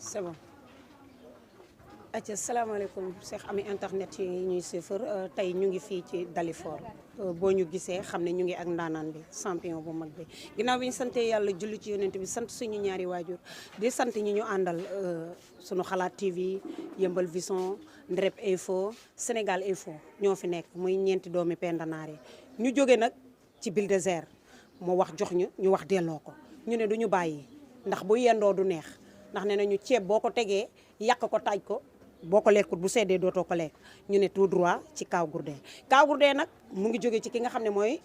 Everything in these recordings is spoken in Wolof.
c'est bon. Asalaamaaleykum Cheikh ami internet yi ñuy suivre tey ñu ngi fii ci Dalifort boo ñu gisee xam ne ñu ngi ak ndaanaan bi champion bu mag bi ginnaaw bi ñu sante yàlla julli ci yonent bi sant suñu ñaari waajur di sant ñi ñu àndal suñu xalaat TV Yeumbeul Vision Ndrep Info Sénégal Info ñoo fi nekk muy ñeenti doomi pendanaar yi ñu jóge nag ci Bulldozer mu wax jox ñu wax delloo ko ñu ne du ñu bàyyi ndax bu yendoo du neex ndax ne nañu ceeb boo ko tegee yàq ko taaj ko boo ko lekkut bu seddee dootoo ko lekk ñu ne tout droit ci Kaw Gourdin Kaw Gourdin nag mu ngi jóge ci ki nga xam ne mooy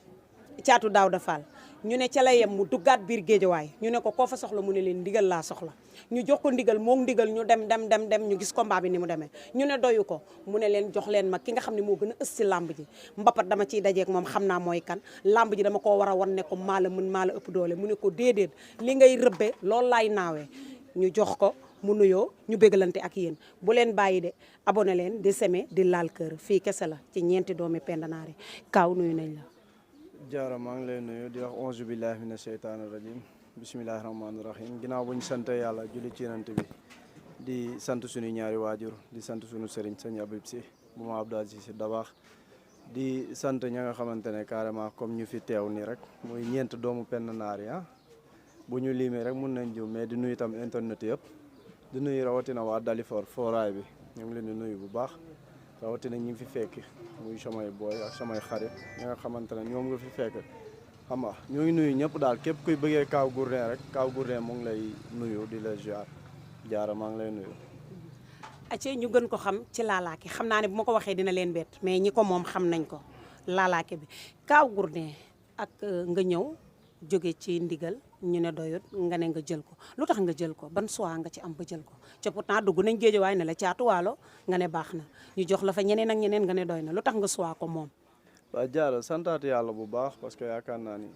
Caatu Daawda Fall ñu ne ca la yem mu duggaat biir géejawaay ñu ne ko koo fa soxla mu ne leen ndigal laa soxla ñu jox ko ndigal moom ndigal ñu dem ñu gis combat bi ni mu demee ñu ne doyu ko mu ne leen jox leen ma ki nga xam ne moo gën a ës ci làmb ji mbapat dama ciy dajeek moom xam naa mooy kan làmb ji dama koo war a wan ne ko maa la mën maa la ëpp doole mu ne ko déedéet li ngay rëbbe loolu laay naawee ñu jox ko mu nuyoo ñu bégalante ak yéen bu leen bàyyi de abonné leen di semé di laal kër fii kese la ci ñeenti doomi pendanaar yi Kaaw nuyu nañ la. jaara maa ngi lay nuyu di wax onze billahi mina sheytaani rajim bismillahi rahmaani rahim ginnaaw bu ñu sante yàlla julli ci yonent bi di sant suñu ñaari waajur di sant suñu sëriñ sëñ Abib si bu ma Abdou Aziz si Dabaax di sant ña nga xamante ne carrément comme ñu fi teew nii rek muy ñeent doomu pendanaar yi bu ñu limee rek mun nañ jiw mais di nuyu itam internet yëpp di nuyu rawatina waa Dalifort fooraay bi ñu ngi leen di nuyu bu baax rawatina ñi fi fekk muy samay booy ak samay xarit ñi nga xamante ne ñoom nga fi fekk xam nga ñoo ngi nuyu ñëpp daal képp kuy bëggee Kaw Gourdin rek Kaw Gourdin mu ngi lay nuyu di la ziar jaara maa ngi lay nuyu. acce ñu gën ko xam ci laalaake xam naa ne bu ma ko waxee dina leen bett mais ñi ko moom xam nañ ko laalaake bi Kaw Gourdin ak nga ñëw jóge ci ndigal ñu ne doyut nga ne nga jël ko lu tax nga jël ko ban choix nga ci am ba jël ko ca pourtant dugg nañ géejawaay ne la Caatu Waalo nga ne baax na ñu jox la fa ñeneen ak ñeneen nga ne doy na lu tax nga choix ko moom. waaw jaara santaat yàlla bu baax parce que yaakaar naa ni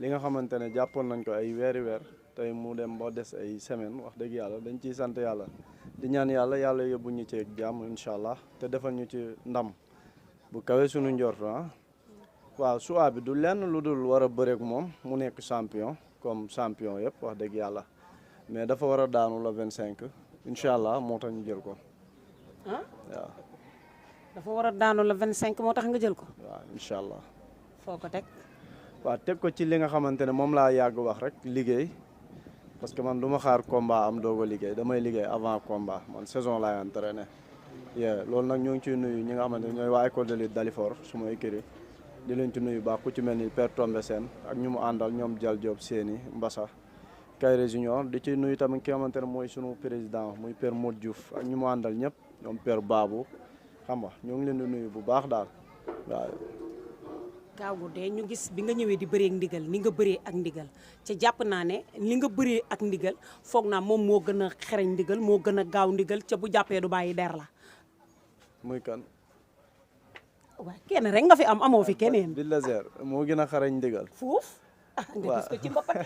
li nga xamante ne jàppoon nañ ko ay weeri weer tey mu dem ba des ay semaine wax dëgg yàlla dañ ciy sant yàlla di ñaan yàlla yóbbu ñu ci jàmm incha allah te defal ñu ci ndam bu kawe suñu njort waaw choix bi du lenn lu dul war a bëreek moom mu nekk champion comme champion yëpp wax dëgg yàlla mais dafa war a daanu la 25 incha allah moo tax ñu jël ko waaw. dafa war a daanu la 25 moo tax nga jël ko. waaw incha allah. foo ko teg. waaw teg ko ci li nga xamante ne moom laa yàgg wax rek liggéey parce que man du ma xaar combat am doog a liggéey damay liggéey avant combat man saison laay entraîné. loolu nag ñoo ngi ciy nuyu ñi nga xamante ne ñooy waa école de lutte Dalifort suma écurie di leen ci nuyu baax ku ci mel ni Père Tombe Sène ak ñu mu àndal ñoom Dial Diop Séni Mbassa Kayre Junior di ci nuyu tamit ki nga xamante ne mooy sunu président muy Père Modou Diouf ak ñu mu àndal ñëpp ñoom Père Babou xam nga ñoo ngi leen di nuyu bu baax daal waaw. Kaw Gourdin ñu gis bi nga ñëwee di bëree ak ndigal ni nga bëree ak ndigal ca jàpp naa ne li nga bëree ak ndigal foog naa moom moo gën a xereñ ndigal moo gën a gaaw ndigal ca bu jàppee du bàyyi der la. muy kan. waaw kenn rek nga fi amoo fi keneen. Bulldozer moo gën a xarañ ndigal. fuuf nga gis ko ci mbapat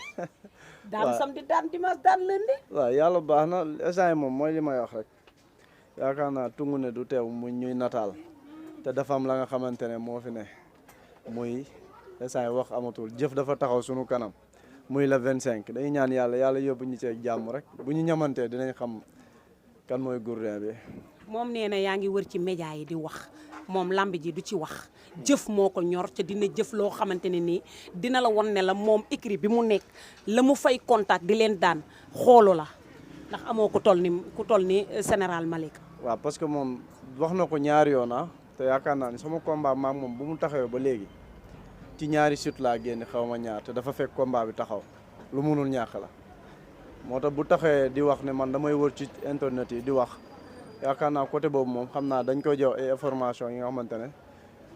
daan samedi daan dimanche daan lundi. waaw yàlla baax na instant moom mooy li may wax rek yaakaar naa tungu ne du teew mu ñuy nataal te dafa am la nga xamante ne moo fi ne muy instant wax amatul jëf dafa taxaw sunu kanam muy la 25 dañuy ñaan yàlla yóbbu ñu ci jàmm rek bu ñu ñamantee dinañ xam kan mooy Gourdin bi. moom nee na yaa ngi wër ci média yi di wax moom lamb ji du ci wax jëf moo ko ñor te dina jëf loo xamante ne nii dina la won ne la moom écrit bi mu nekk la mu fay contact di leen daan xoolu la ndax amoo ku toll ni général Malick. waaw parce que moom wax na ko ñaari yoon te yaakaar naa ni sama combat maak moom bu mu taxawee ba léegi ci ñaari chute laa génn xaw ma ñaar te dafa fekk combat bi taxaw lu munul ñàkk la moo tax bu taxawee di wax ne man damay wër ci internet yi di wax. yaakaar naa côté boobu moom xam naa dañ koy jox ay information yi nga xamante ne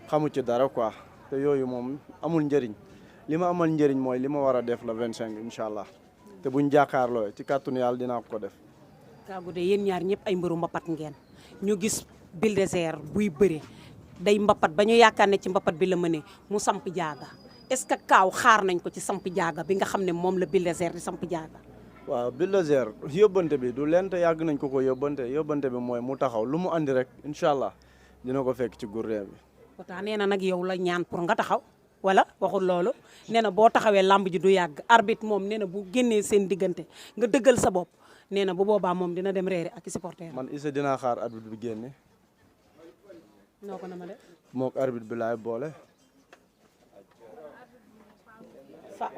xamu ci dara quoi te yooyu moom amul njëriñ li ma amal njëriñ mooy li ma war a def la 25 incha allah te buñ jàkkaarloo ci kàttanu yàlla dinaa ko def. Kaw Gourdin yéen ñaar ñëpp ay mbëru mbapat ngeen ñu gis Bulldozer buy bëre day mbapat ba ñu yaakaar ne ci mbapat bi la mënee mu samp jaaga est-ce que Kaaw xaar nañ ko ci samp jaaga bi nga xam ne moom la Bulldozer di samp jaaga. waaw Bulldozer yóbbante bi du leen te yàgg nañ ko yóbbante bi mooy mu taxaw lu mu andi rek incha allah dina ko fekk ci Gourdin bi. pourtant nee na nag yow la ñaan pour nga taxaw wala waxul loolu nee na boo taxawee lamb ji du yàgg arbitre moom nee na bu génnee seen diggante nga dëggal sa bopp nee na bu boobaa moom dina dem reeri ak i supporter. man Issa dinaa xaar arbitre bi génne. noo ko na ma de. mook arbitre bi laay boole.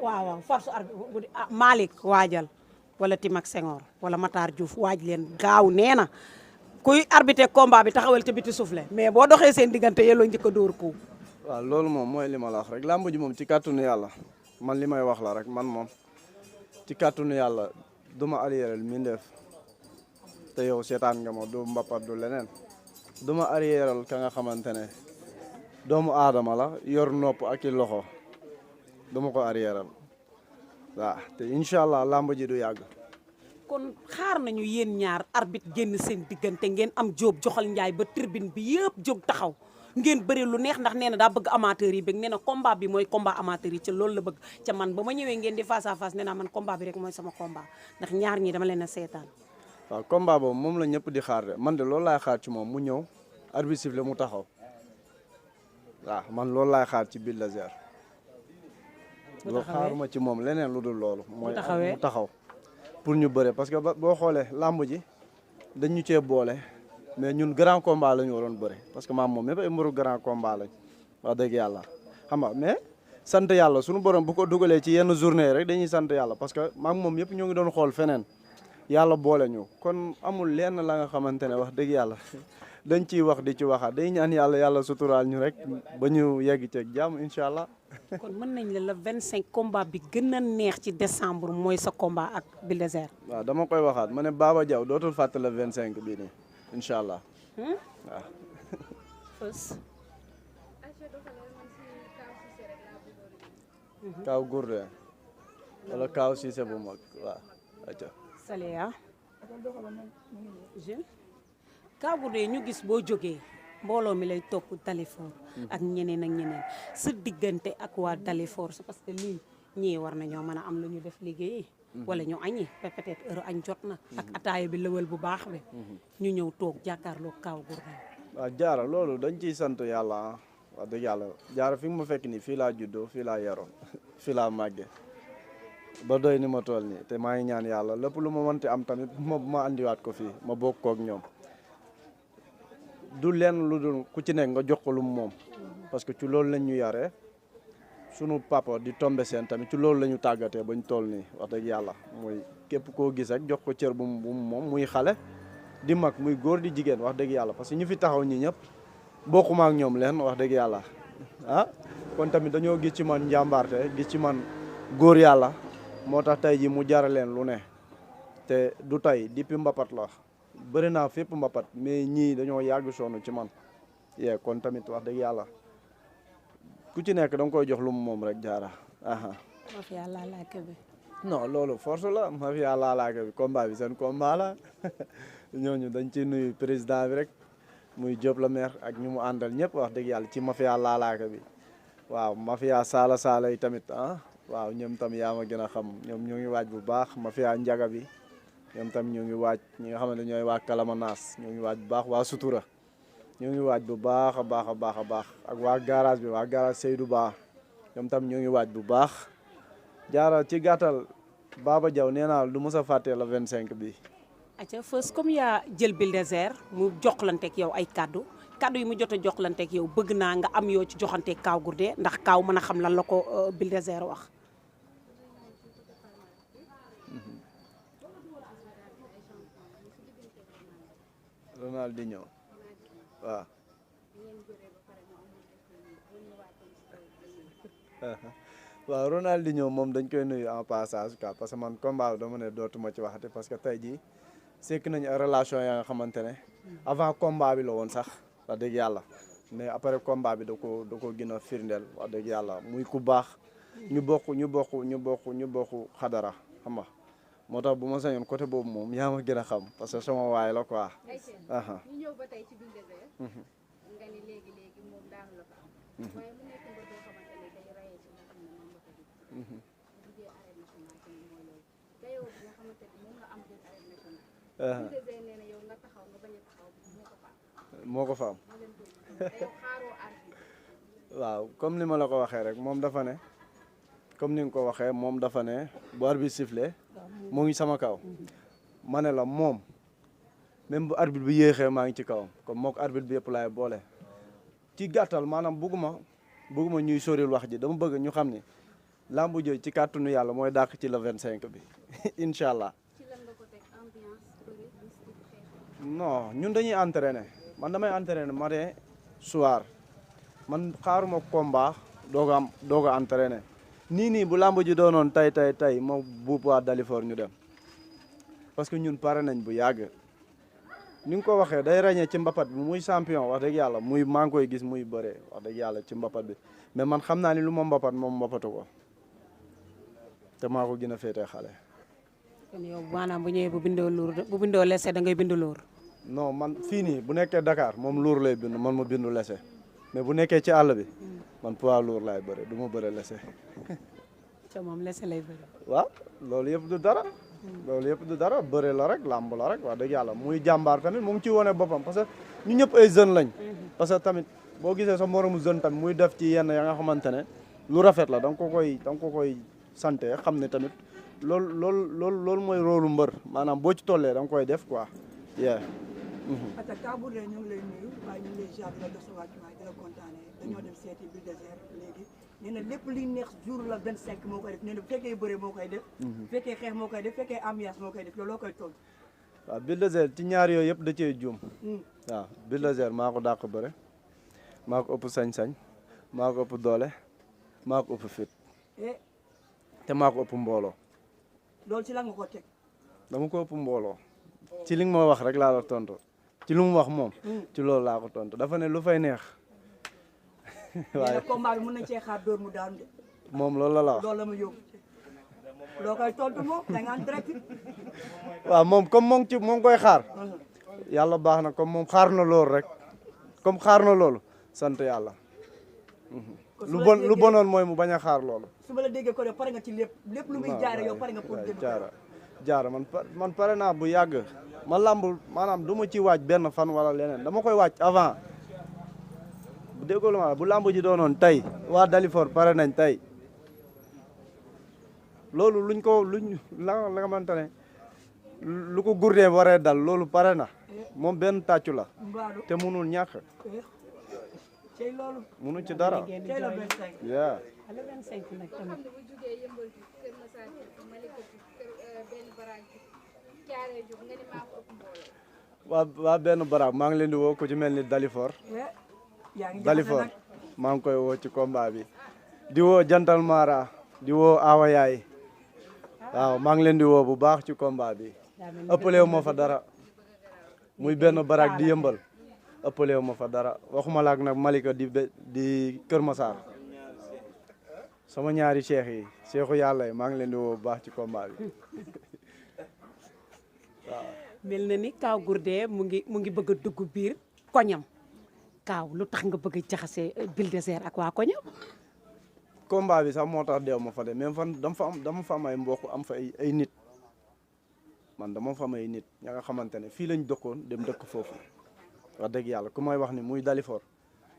waaw force arbitre Malick waajal wala Tim ak Senghor wala Matar Diouf waaj leen gaaw nee na kuy arbitre combat bi taxawal ca biti soufflé mais boo doxee seen diggante yelloo njëkk a dóor ko. waaw loolu moom mooy li ma la wax rek làmb ji moom ci kàttanu yàlla man li may wax la rek man moom ci kàttanu yàlla du ma arrièral mindeef te yow seetaan nga ma du mbappat du leneen du ma arrièral ka nga xamante ne doomu aadama la yor nopp ak i loxo du ma ko arrièral waaw te incha allah làmb ji du yàgg. kon xaar nañu yéen ñaar arbitre génn seen diggante ngeen am jóob joxal njaay ba tribune bi yëpp jóg taxaw ngeen bëri lu neex ndax nee na daa bëgg amateur yi bëgg nee na combat bi mooy combat amateur yi ca loolu la bëgg ca man ba ma ñëwee ngeen di face à face nee naa man combat bi rek mooy sama combat ndax ñaar ñi dama leen a seetaan. waaw combat boobu moom la ñëpp di xaar de man de loolu laay xaar ci moom mu ñëw arbitre sifflé mu taxaw waaw man loolu laay xaar ci Bulldozer. loolu xaaruma ci moom leneen lu dul loolu. mooy mu taxaw pour ñu bëre parce que boo xoolee làmb ji dañ ñu cee boole mais ñun grand combat la ñu waroon bëre parce que maam moom ñëpp ay mbiru grand combat lañ wax dëgg yàlla xam nga mais sant yàlla suñu borom bu ko dugalee ci yenn journée yi rek dañuy sant yàlla parce que maam moom yëpp ñoo ngi doon xool feneen yàlla boole ñu kon amul lenn la nga xamante ne wax dëgg yàlla dañ ciy wax di ci waxaat day ñaan yàlla suturaal ñu rek ba ñu yegg ceeg jàmm incha allah. kon mën nañ la 25 combat bi gën a neex ci décembre mooy sa combat ak Bulldozer. waaw dama koy waxaat ma ne Baba Diaw dootul fàtte la 25 bii nii incha allah. waaw. Kaaw Gourdin wala Kaaw Cissé bu mag waaw. Saleya. Kaaw Gourdin ñu gis boo jógee. mbooloo mi lay topp Dalifort ak ñeneen ak ñeneen sa diggante ak waa Dalifort c'est parce que lii ñii war nañoo mën a am lu ñu def liggéeyi wala ñu añi peut-être heure añ jot na ak ataaya bi lëwal bu baax bi ñu ñëw toog jàkkaarloo Kaaw Gourdin. waaw jaara loolu dañ ciy sant yàlla wax dëgg yàlla jaara fi mu ma fekk nii fii laa juddoo fii laa yaroo fii laa màggee ba doy ni ma toll nii te maa ngi ñaan yàlla lépp lu ma mënti am tamit ma andiwaat ko fii ma bokk kook ñoom du leen lu dul ku ci nekk nga jox ko lu mu moom parce que ci loolu lañ ñu yaree sunu papa di tombe seen tamit ci loolu la ñu tàggatee bañ toll nii wax dëgg yàlla muy képp koo gis rek jox ko cër bu mu moom muy xale di mag muy góor di jigéen wax dëgg yàlla parce que ñu fi taxaw ñi ñëpp bokkuma ak ñoom leen wax dëgg yàlla ah kon tamit dañoo gis ci man njàmbaarte gis ci man góor yàlla moo tax tey ji mu jara leen lu ne te du tey depuis mbapat la bëri naa fépp mbapat mais ñii dañoo yàgg sonn ci man yee kon tamit wax dëgg yàlla ku ci nekk da nga koy jox lu mu moom rek jaara aha mafia laalaake bi non loolu force la mafia laalaake bi combat bi seen combat la ñooñu dañ ci nuyu président bi rek muy Diop la maire ak ñu mu àndal ñëpp wax dëgg yàlla ci mafia laalaake bi waaw mafia saala saala yi tamit ah waaw ñoom tam yaa ma gën a xam ñoom ñoo ngi waaj bu baax mafia njaga bi ñoom tam ñoo ngi waaj ñi nga xamante ñooy waa Kalamanaas ñoo ngi waaj bu baax waa Sutura ñoo ngi waaj bu baax a baax a baax a baax ak waa garage bi waa garage Seydou Ba ñoom tam ñoo ngi waaj bu baax jaara ci gàttal Baba Diaw nee naa du mos a fàttee la 25 bi. acca Feuz comme yaa jël Bulldozer mu joxlanteeg yow ay kaddu yi mu jot a joxlanteeg yow bëgg naa nga am yoo ci joxanteeg Kaaw Gourdin ndax Kaaw mën a xam lan la ko Bulldozer wax. Ronaldinho waaw waaw Ronaldinho moom dañ koy nuyu en passage quoi parce que man combat dama ne dootuma ci waxate parce que tey jii sekk nañu relation ya nga xamante ne avant combat bi la woon sax wax dëgg yàlla mais après combat bi da ko gën a firndeel wax dëgg yàlla muy ku baax ñu bokk xadara xam nga moo tax bu ma sañoon côté boobu moom yaa ma gën a xam parce que sama waay la quoi. ñu ñëw ba tey ci Bulldozer nga ni léegi moom daanu la ko am waaye mu nekk mbër boo xamante ne day rayee ci nga xam ne moom mbokk bi jugee arène nationale tamit mooy loolu dayoo bi nga xamante ne moom nga am biir arène nationale Bulldozer nee na yow nga taxaw nga bañ a taxaw moo ko faam moo leen dóor te yow xaaroo arbitre waaw comme ni ma la ko waxee rek moom dafa ne comme ni nga ko waxee moom dafa ne bu arbitre sifflé moo ngi sama kaw ma ne la moom même bu arbitre bi yéexee maa ngi ci kawam comme mook arbitre bi yëpp laay boole ci gàttal maanaam bugguma ñuy soril wax ji dama bëgg ñu xam ni lambu jooju ci kàttanu yàlla mooy dàq ci le 25 bi incha allah. ci lan nga ko teg ambiance bëri mystique xeex. non ñun dañuy entraîner man damay entraîner matin soir man xaaruma combat doog a entraîner nii bu lambu ji doonoon tey moo buub waa Dalifort ñu dem parce que ñun pare nañ bu yàgg. ni nga ko waxee day ràññee ci mbapat bi muy champion wax dëgg yàlla muy maa ngi koy gis muy bëree wax dëgg yàlla ci mbapat bi mais man xam naa ni lu ma mbapat moom mbapatu ko te maa ko gën a féetee xale. kon yow maanaam bu ñëwee bu bindoo lese da ngay bind luur. non man fii nii bu nekkee Dakar moom luur lay bind man ma bindu lese mais bu nekkee ci àll bi man poids lourd laay bëre du ma bëre lese. ca moom lese lay bëri. waaw loolu yëpp du dara. loolu yëpp du dara bëre la rek làmb la rek wax dëgg yàlla muy jàmbaar tamit mu ngi ci wone boppam parce que ñu ñëpp ay jeune lañ. parce que tamit boo gisee sa moromu jeune tamit muy def ci yenn ya nga xamante ne lu rafet la da nga ko koy santé xam ne tamit loolu mooy rôle mbër maanaam boo ci tollee da nga koy def quoi. parce que Kaw Gourdin ñu ngi lay nuyu waaye ñu ngi lay jaar di la jox sa wàccuwaay di la kontaanee dañoo dem seeti Bulldozer léegi nee na lépp liy neex jour la 25 moo koy def nee na bu fekkee bëre moo koy def bu fekkee xeex moo koy def bu fekkee ambiance moo koy def loolu loo koy tontu. waaw Bulldozer ci ñaar yooyu yëpp da cee juum. waaw Bulldozer maa ko dàq bëre maa ko ëpp sañ-sañ maa ko ëpp doole maa ko ëpp fit te maa ko ëpp mbooloo. loolu ci lan nga ko teg. dama ko ëpp mbooloo ci li nga ma wax rek laa la tontu ci lu mu wax moom. ci loolu laa ko tontu dafa ne lu fay neex. waaye nag combat bi mën nañ cee xaar dóor mu daanu de. moom loolu la wax loolu la ma yóbbu. loo koy tontu moom da nga en direct. waaw moom comme moo ngi koy xaar. yàlla baax na comme moom xaar na loolu rek comme xaar na loolu sant yàlla. lu bonoon mooy mu bañ a xaar loolu. su ma la déggee ko de pare nga ci lépp lu muy jaare yow pare nga pour dem. jaara man pare naa bu yàgg ma lamb maanaam du ma ci waaj benn fan wala leneen dama koy waaj avant bu déggoo ma bu lamb ji doonoon tey waa Dalifort pare nañ tey loolu luñ la nga xamante ne lu ko Gourdin waree dal loolu pare na moom benn tàccu la te munul ñàkk cey loolu munul ci dara cey la 25 yaa le 25 nag xam ne bu jugee yëmbal ci Kër Massar ci Malika ci benn baraag ci Thiaroye Diouf nga ni maa ko ëpp mbooloo. waa benn baraag maa ngi leen di woo ku ci mel ni Dalifort Dalifort maa ngi koy woo ci combat bi di woo Jantal Mara di woo Awa Yaay waaw maa ngi leen di woo bu baax ci combat bi ëppalewu ma fa dara muy benn baraag di yëmbal ëppalewu ma fa dara waxuma laak nag Malika di Kër Massar sama ñaari cheikh yi cheikhu yàlla yi maa ngi leen di woo bu baax ci combat bi waaw. mel na ni Kaw Gourdin mu ngi bëgg a dugg biir koñam Kaw lu tax nga bëgg a jaxase Bulldozer ak waa koñam. combat bi sax moo tax deew ma fa de même fan dama fa am ay mbokk am fa ay nit man dama fa am ay nit ña nga xamante ne fii lañ dëkkoon dem dëkk foofu wax dëgg yàlla ku may wax ni muy Dalifort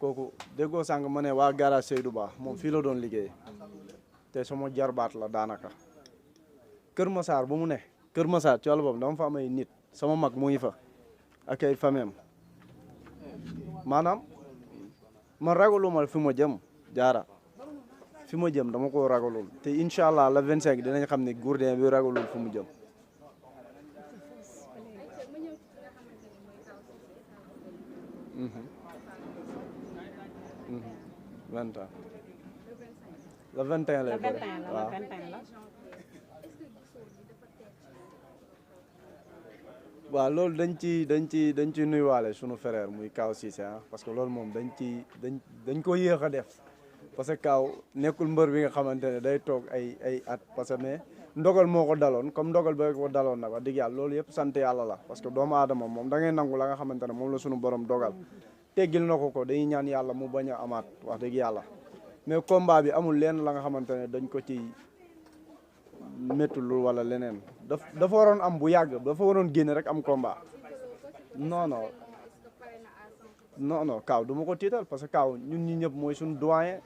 kooku déggoo sàng ma ne waa garage Seydou Ba moom fii la doon liggéey te sama jarbaat la daanaka Kër Massar bu mu ne Kër Massar ci wàllu boobu dama fa am ay nit sama mag mu ngi fa ak ay famem maanaam man ragaluma fi ma jëm jaara fi ma jëm dama ko ragalul te incha allah la 25 dinañ xam ne Gourdin bi ragalul fu mu jëm. vingt ans le 21 lay bëre waaw. waaw loolu dañ ci nuyuwaale sunu frère muy Kaw Cissé parce que loolu moom dañ ko yéex a def parce que Kaw nekkul mbër bi nga xamante ne day toog ay at parce que mais ndogal moo ko daloon comme ndogal ba ko daloon nag wax dëgg yàlla loolu yëpp sant yàlla la parce que doomu aadama moom da ngay nangu la nga xamante ne moom la sunu borom dogal teggil na ko dañuy ñaan yàlla mu bañ a amaat wax dëgg yàlla mais combat bi amul leen la nga xamante ne dañ ko ci méttul wala leneen dafa waroon am bu yàgg dafa waroon génne rek am combat non non Kaw du ma ko tiital parce que Kaw ñun ñi ñëpp mooy suñu doyen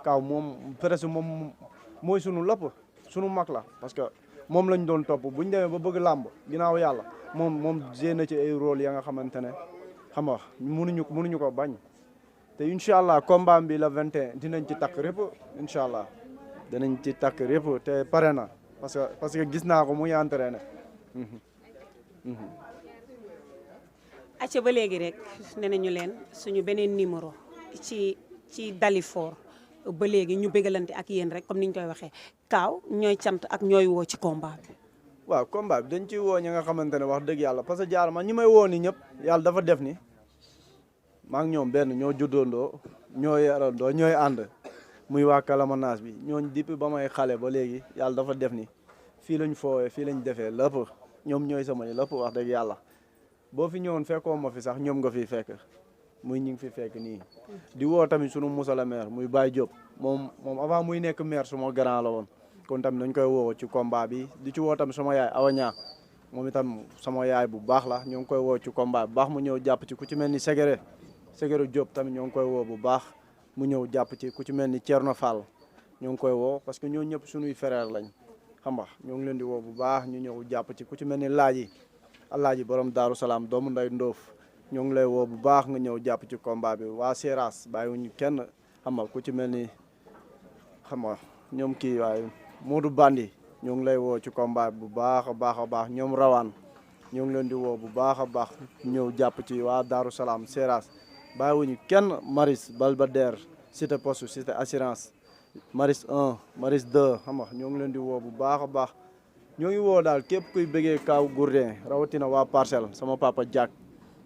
Kaw moom presque moom mooy sunu lépp sunu mag la parce que moom lañ doon topp bu ñu demee ba bëgg làmb ginnaaw yàlla moom joué na ci ay rôle ya nga xamante ne xam nga mënuñu ko bañ te incha allah combat bi la 21 dinañ ci takk répp incha allah dinañ ci takk répp te pare na parce que gis naa ko muy entraîné. acca ba léegi rek nee nañu leen suñu beneen numéro ci Dalifort ba léegi ñu bégalante ak yéen rek comme ni ñu koy waxee Kaaw ñooy cant ak ñooy woo ci combat bi. waaw combat bi dañ ciy woo ñi nga xamante ne wax dëgg yàlla parce que jaar ma ñi may woo ni ñëpp yàlla dafa def ni maa ngi ñoom benn ñoo juddoondoo ñoo yarandoo ñooy ànd muy waa Kalamanaas bi ñooñ depuis ba may xale ba léegi yàlla dafa def ni fii lañ foowee fii lañ defee lépp ñoom ñooy sama lépp wax dëgg yàlla boo fi ñëwoon fekkoo ma fi sax ñoom nga fi fekk muy ñi ngi fi fekk nii di woo tamit sunu Moussa la maire muy Baye Diop moom avant muy nekk maire suma grand la woon kon tamit dañ koy woo ci combat bi di ci woo tamit sama yaay Awaña moom itam sama yaay bu baax la ñoo ngi koy woo ci combat bu baax mu ñëw jàpp ci ku ci mel ni Ségéré Diop tamit ñoo ngi koy woo bu baax mu ñëw jàpp ci ku ci mel ni Thierno Fall ñoo ngi koy woo parce que ñoo ñëpp suñuy frère lañ xam nga ñoo ngi leen di woo bu baax ñu ñëw jàpp ci ku ci mel ni Alaaji borom Daaru Salaam doomu nday Ndoof ñoo ngi lay woo bu baax nga ñëw jàpp ci combat bi waa Seras bàyyiwuñu kenn xam nga ku ci mel ni xam nga ñoom kii waaye Modou Bandi ñoo ngi lay woo ci combat bi bu baax a baax ñoom rawaan ñoo ngi leen di woo bu baax a baax ñëw jàpp ci waa Daaru Salaam Seras bàyyiwuñu kenn Maris Balbader cité poste cité assurance Maris 1 Maris 2 xam nga ñoo ngi leen di woo bu baax a baax ñoo ngi woo daal képp kuy bëggee Kaaw Gourdin rawatina waa Parcelles sama papa Diak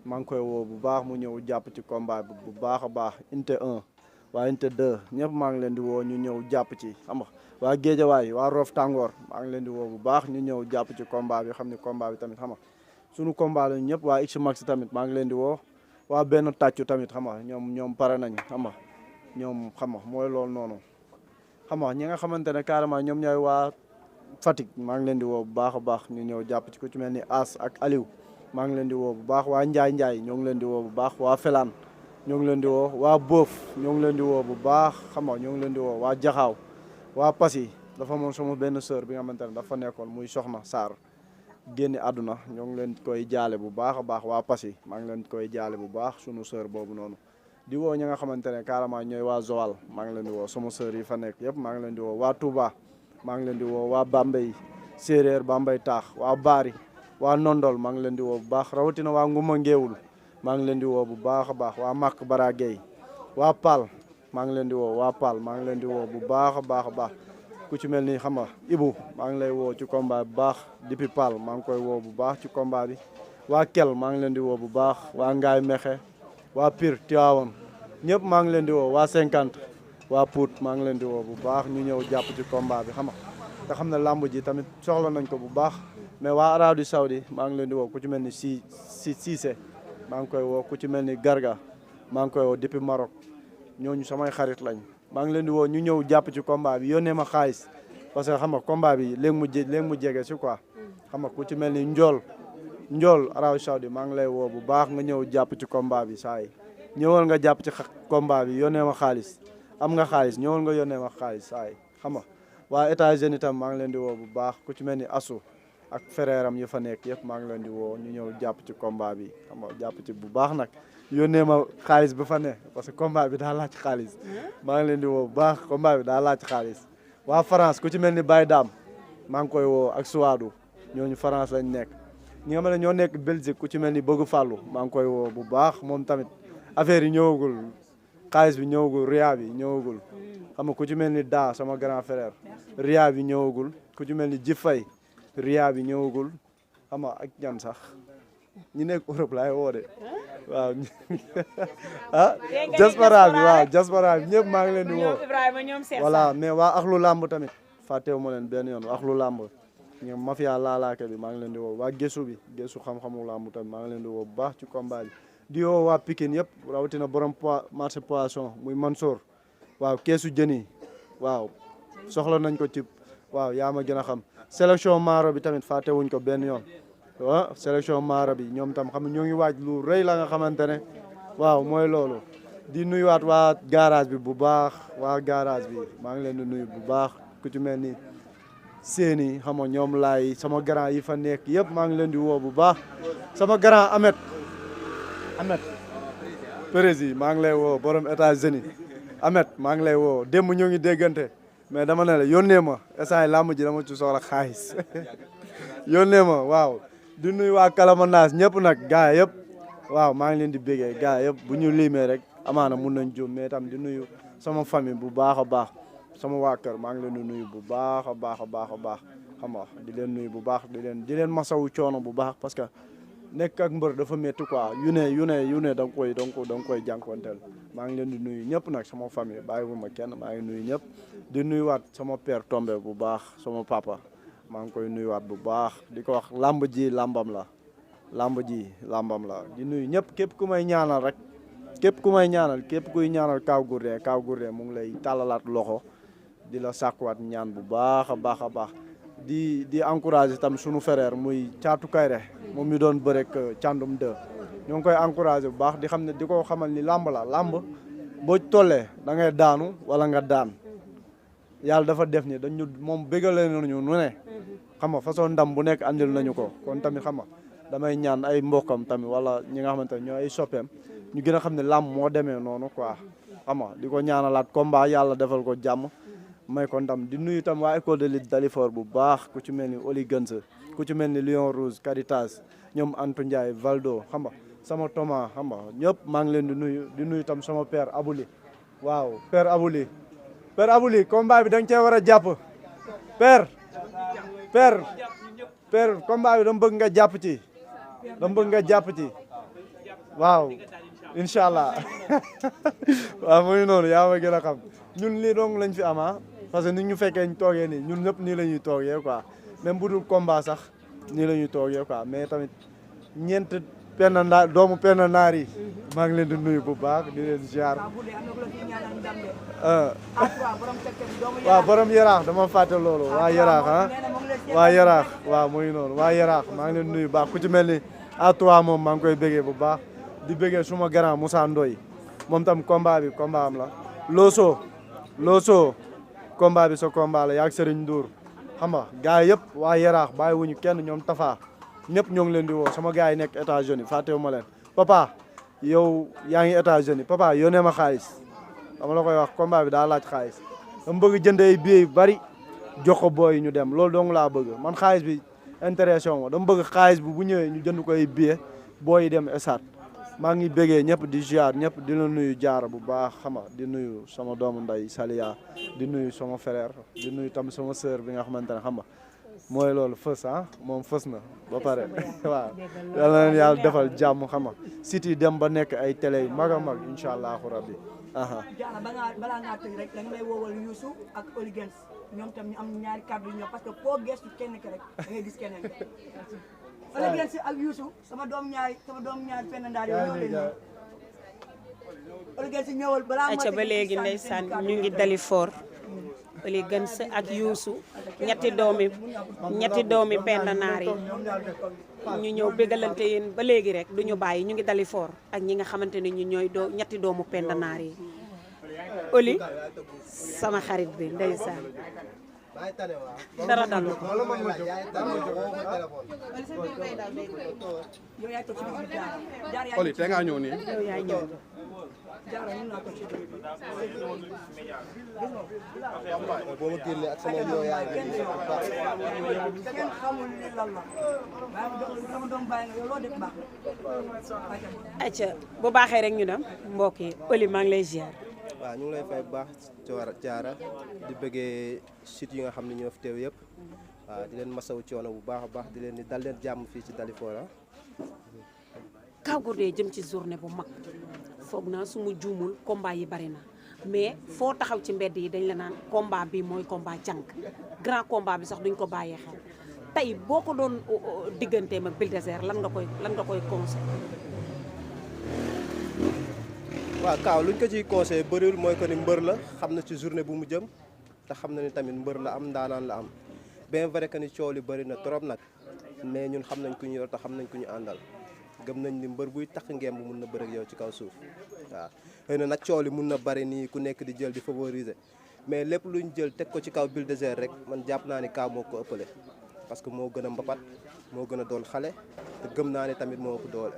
maa ngi koy woo bu baax mu ñëw jàpp ci combat bi bu baax a baax unité 1 waa unité 2 ñëpp maa ngi leen di woo ñu ñëw jàpp ci xam nga waa Géejawaay waa Rof Tàngoor maa ngi leen di woo bu baax ñu ñëw jàpp ci combat bi xam ne combat bi tamit xam nga sunu combat la ñëpp waa X-Max tamit maa ngi leen di woo waa benn tàccu tamit xam nga ñoom pare nañ xam nga ñoom xam nga mooy loolu noonu xam nga ñi nga xamante ne carrément ñoom ñooy waa Fatick maa ngi leen di woo bu baax a baax ñu ñëw jàpp ci ku ci mel ni As ak Aliou maa ngi leen di woo bu baax waa Njaay ñoo ngi leen di woo bu baax waa Felaan ñoo ngi leen di woo waa Boof ñoo ngi leen di woo bu baax xam nga ñoo ngi leen di woo waa Jaxaaw waa Passy dafa moom sama benn sœur bi nga xamante ne dafa nekkoon muy Soxna Sarr génni àdduna ñoo ngi leen koy jaale bu baax a baax waa Passy maa ngi leen koy jaale bu baax sunu sœur boobu noonu di woo ñi nga xamante ne carrément ñooy waa Joal maa ngi leen di woo sama sœur yi fa nekk yëpp maa ngi leen di woo waa Touba maa ngi leen di woo waa Bambey Séeréer Bambey Taax waa Bari waa Nondol maa ngi leen di woo bu baax rawatina waa Nguma Ngeewul maa ngi leen di woo bu baax a baax waa Mak Bara Gueye waa Pal maa ngi leen di woo waa Pal maa ngi leen di woo bu baax a baax ku ci mel ni xam nga Ibou maa ngi lay woo ci combat bu baax depuis Pal maa ngi koy woo bu baax ci combat bi waa Kel maa ngi leen di woo bu baax waa Ngaay Mexe waa Pire Tivaouane ñëpp maa ngi leen di woo waa 50 waa Pout maa ngi leen di woo bu baax ñu ñëw jàpp ci combat bi xam nga te xam ne làmb ji tamit soxla nañ ko bu baax mais waa Arabie Saoudi maa ngi leen di woo ku ci mel ni Cissé maa ngi koy woo ku ci mel ni Garga maa ngi koy woo depuis Maroc ñooñu samay xarit lañ maa ngi leen di woo ñu ñëw jàpp ci combat bi yónnee ma xaalis parce que xam nga combat bi léegi mu jege si quoi xam nga ku ci mel ni Njool Arabie Saoudi maa ngi lay woo bu baax nga ñëw jàpp ci combat bi saa yi ñëwal nga jàpp ci combat bi yónnee ma xaalis am nga xaalis ñëwal nga yónnee ma xaalis saa yi xam nga waa États-Unis itam maa ngi leen di woo bu baax ku ci mel ni Asu ak frère am yu fa nekk yëpp maa ngi leen di woo ñu ñëw jàpp ci combat bi xam nga jàpp ci bu baax nag yónnee ma xaalis ba fa ne parce que combat bi daa laaj xaalis maa ngi leen di woo bu baax combat bi daa laaj xaalis waa France ku ci mel ni Baye Dame maa ngi koy woo ak Suwaadu ñooñu France lañ nekk ñi nga xam ne ñoo nekk Belgique ku ci mel ni Bëgg Fàllu maa ngi koy woo bu baax moom tamit affaire yi ñëwagul xaalis bi ñëwagul ria bi ñëwagul xam nga ku ci mel ni Da sama grand frère ria bi ñëwagul ku ci mel ni Jifay ria bi ñëwagul xam nga ak ñan sax ñi nekk Europe laay woo de waaw diaspora bi waaw diaspora bi ñëpp maa ngi leen di woo voilà mais waa axlu làmb tamit fàttewu ma leen benn yoon axlu làmb ñoom mafia laalaake bi maa ngi leen di woo waa Gésu bi Gésu xam-xamu làmb tamit maa ngi leen di woo bu baax ci combat bi di woo waa Pikine yëpp rawatina borom marché poisson muy Mansour waaw keesu jën yi waaw soxla nañ ko ci waaw yaa ma gën a xam sélection maaro bi tamit fàttewuñ ko benn yoon waaw sélection maaro bi ñoom tam xam ñoo ngi waaj lu rëy la nga xamante ne waaw mooy loolu di nuyuwaat waa garage bi bu baax waa garage bi maa ngi leen di nuyu bu baax ku ci mel ni seeni xam nga ñoom laay sama grand yi fa nekk yëpp maa ngi leen di woo bu baax sama grand Ahmed président maa ngi lay woo borom États-Unis Ahmed maa ngi lay woo démb ñoo ngi déggante mais dama ne la yónnee ma instant yi làmb ji dama ci soxla xaalis yónnee ma waaw di nuyu waa Kalamandaas ñëpp nag gaa yëpp waaw maa ngi leen di béggee gaa yëpp bu ñu limee rek amaana mun nañ jóom mais tam di nuyu sama famille bu baax a baax sama waa kër maa ngi leen di nuyu bu baax a baax a baax a baax xam nga di leen nuyu bu baax di leen masawu coono bu baax parce que nekk ak mbër dafa métti quoi yu ne da nga koy jànkuwanteel maa ngi leen di nuyu ñëpp nag sama famille bàyyiwuma kenn maa ngi nuyu ñëpp di nuyuwaat sama père tombé bu baax sama papa maa ngi koy nuyuwaat bu baax di ko wax làmb ji làmbam la di nuyu ñëpp képp ku may ñaanal rek képp kuy ñaanal Kaw Gourdin mu ngi lay tàllalaat loxo di la sàkkuwaat ñaan bu baax a baax a baax di encouragé tam sunu frère muy Caatu Kayre moom mi doon bërek Càndum 2 ñoo ngi koy encouragé bu baax di xam ne di ko xamal ni làmb boo tollee da ngay daanu wala nga daan yàlla dafa def ni dañu moom bégale nañu nu ne xam nga façon ndam bu nekk andil nañu ko kon tamit xam nga damay ñaan ay mbokkam tamit wala ñi nga xamante ne ñoo ay soppeem ñu gën a xam ne làmb moo demee noonu quoi xam nga di ko ñaanalaat combat yàlla defal ko jàmm may ko ndam di nuyu tam waa école de lutte Dalifort bu baax ku ci mel ni Oli Gëns ku ci mel ni Lion Rouge Caritas ñoom Antou Ndiaye Valdo xam nga sama Thomas xam nga ñëpp maa ngi leen di nuyu tam sama père Abouli waaw père Abouli combat bi da nga cee war a jàpp père combat bi dama bëgg nga jàpp ci waaw incha allah waaw muy noonu yaa ma gën a xam ñun lii dong lañ fi ama parce que ni ñu fekkee ñu toogee nii ñun ñëpp nii la ñuy toogee quoi même bu dul combat sax nii la ñuy toogee quoi mais tamit doomu penn naar yi maa ngi leen di nuyu bu baax di leen ziar waaw borom yaraax dama fàtte loolu waa yaraax waaw muy noonu waa yaraax maa ngi leen di nuyu baax ku ci mel ni à toi moom maa ngi koy béggee bu baax di béggee suma grand Moussa Ndoye moom tam combat am la Loso combat bi sa combat la yaag Serigne Ndour xam nga gars yëpp waa yaraax bàyyi wuñu kenn ñoom Tafa ñëpp ñoo ngi leen di woo sama gars yi nekk États-Unis fàttewu ma leen papa yow yaa ngi États-Unis papa yónnee ma xaalis dama la koy wax combat bi daa laaj xaalis dama bëgg jënd ay billets yu bari jox ko booy ñu dem loolu dong laa bëgg man xaalis bi intéressé wu ma dama bëgg xaalis bi bu ñëwee ñu jënd ko ay billets booy yi dem esat maa ngi bëggee ñëpp di ziar ñëpp di la nuyu jaara bu baax xama di nuyu sama doomu nday Saliya di nuyu sama frère di nuyu tam sama sœur bi nga xamante ne xam nga mooy loolu fës moom fës na ba pare waaw yal na leen yàlla defal jàmm xam nga site yi dem ba nekk ay télé yu mag a mag incha allahu rabbi jaara balaa ngaa tëj rek da nga lay woowal Youssou ak Oli Gens ñoom tam ñu am ñaari kàddu yu ñëw parce que foo gestu kenn ki rek da ngay gis keneen Oli Gens ak Youssou sama doom ñaari fenn ndaar yooyu ñoo leen ñëw Oli Gens ñëwal balaa acca ba léegi ndeysaan ñu ngi Dalifort Oli Gens ak Youssou ñetti doomi Penda Naar yi ñu ñëw bégalante yéen ba léegi rek du ñu bàyyi ñu ngi Dalifort ak ñi nga xamante ne ñu ñooy ñetti doomu Penda Naar yi Oli sama xarit bi ndeysaan dara dalu Oli te nga ñëw nii yow yaay ñëw boo ma génnee ak sama ñoo yaay kenn xamul li lan la sama doom bàyyi nga yow loo def baax acca bu baaxee rek ñu dem mbokk yi Oli maa ngi lay ziar waaw ñu ngi lay fay bu baax jaara di bëggee site yi nga xam ne ñoo fi teew yëpp waaw di leen masawu coono bu baax a baax di leen di dal leen jàmm fii ci Dalifort Kaw Gourdin jëm ci journée bu mag foog naa su ma juumul combat yi bari na mais foo taxaw ci mbedd yi dañ la naan combat bi mooy combat jànk grand combat bi sax duñ ko bàyyee xel tey boo ko doon digganteem ak Bulldozer lan nga koy conseil waaw Kaaw luñ ko ciy conseillé bëriwul mooy ko ni mbër la xam na ci journée bu mu jëm te xam na ni tamit mbër la am ndaanaan la am bien vrai que ni coow li bëri na trop nag mais ñun xam nañ ku ñu yor te xam nañ ku ñu àndal gëm nañ ni mbër buy takk ngemb mun na bëri ak yow ci kaw suuf waaw xëy na nag coow li mun na bëri nii ku nekk di jël di favoriser mais lépp luñ jël teg ko ci kaw Bulldozer rek man jàpp naa ni Kaaw moo ko ëppale parce que moo gën a mbapat moo gën a doon xale te gëm naa ne tamit moo ëpp doole.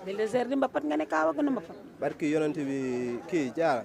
Bulldozer di mbapat nga ne Kaaw a gën a mbapat. barki yonent bi kii jaar